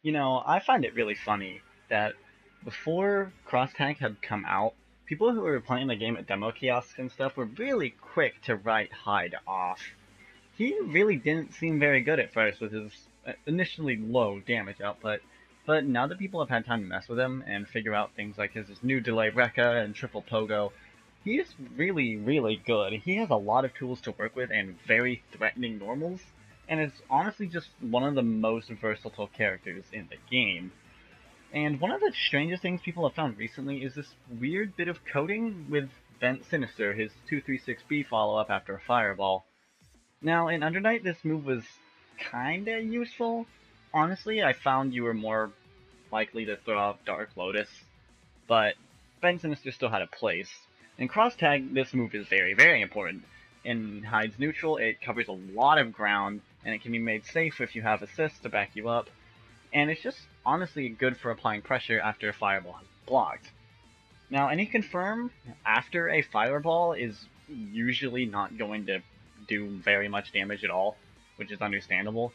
I find it really funny that before Cross Tag had come out, people who were playing the game at demo kiosks and stuff were really quick to write Hyde off. He really didn't seem very good at first with his initially low damage output, but now that people have had time to mess with him and figure out things like his new delay Rekka and triple pogo, he is really, really good. He has a lot of tools to work with and very threatening normals, and is honestly just one of the most versatile characters in the game. And one of the strangest things people have found recently is this weird bit of coding with Vent Sinister, his 236B follow-up after a fireball. Now, in Undernight, this move was kinda useful. Honestly, I found you were more likely to throw out Dark Lotus, but Ben Sinister still had a place. In Cross Tag, this move is very, very important. In Hyde's neutral, it covers a lot of ground, and it can be made safe if you have assists to back you up, and it's just honestly good for applying pressure after a fireball has blocked. Now, any confirm after a fireball is usually not going to do very much damage at all, which is understandable.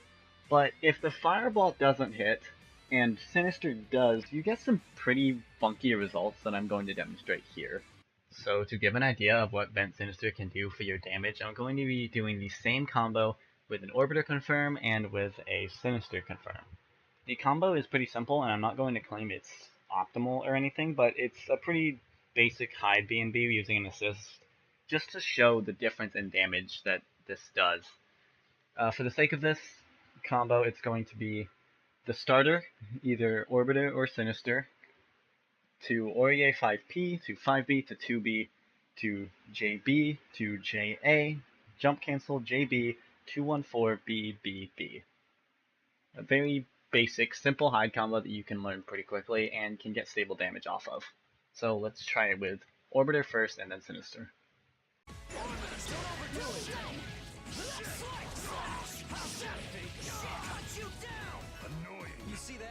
But if the fireball doesn't hit, and Sinister does, you get some pretty funky results that I'm going to demonstrate here. So to give an idea of what Vent Sinister can do for your damage, I'm going to be doing the same combo with an Orbiter Confirm and with a Sinister Confirm. The combo is pretty simple, and I'm not going to claim it's optimal or anything, but it's a pretty basic Hyde B&B using an assist, just to show the difference in damage that this does. For the sake of this combo, it's going to be the starter, either Orbiter or Sinister, to Aurier 5P, to 5B, to 2B, to JB, to JA, jump cancel JB, 214BBB. A very basic, simple Hyde combo that you can learn pretty quickly and can get stable damage off of. So let's try it with Orbiter first and then Sinister. You see that?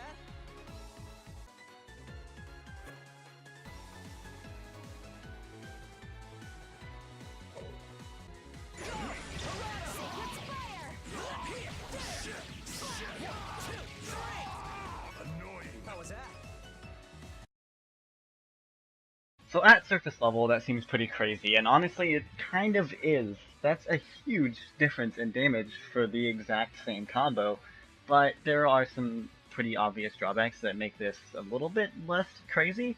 How was that? So at surface level, that seems pretty crazy, and honestly, it kind of is. That's a huge difference in damage for the exact same combo, but there are some pretty obvious drawbacks that make this a little bit less crazy.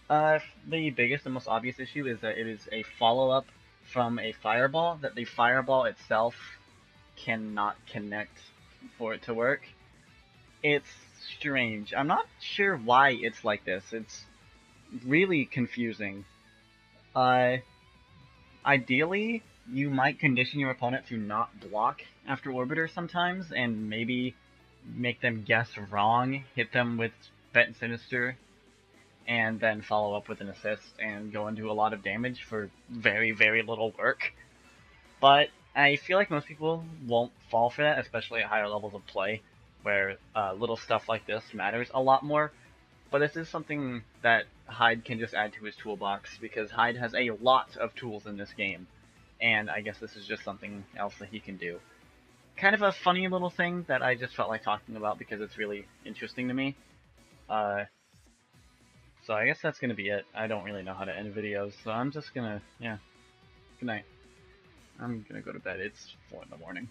The biggest and most obvious issue is that it is a follow-up from a fireball, that the fireball itself cannot connect for it to work. It's strange. I'm not sure why it's like this. It's really confusing. Uh, Ideally, you might condition your opponent to not block after Orbiter sometimes, and maybe make them guess wrong, hit them with Vent Sinister, and then follow up with an assist and go into a lot of damage for very, very little work. But I feel like most people won't fall for that, especially at higher levels of play, where little stuff like this matters a lot more. But this is something that Hyde can just add to his toolbox, because Hyde has a lot of tools in this game, and I guess this is just something else that he can do. Kind of a funny little thing that I just felt like talking about because it's really interesting to me. So I guess that's gonna be it. I don't really know how to end videos, so I'm just gonna, yeah, good night. I'm gonna go to bed. It's 4 in the morning.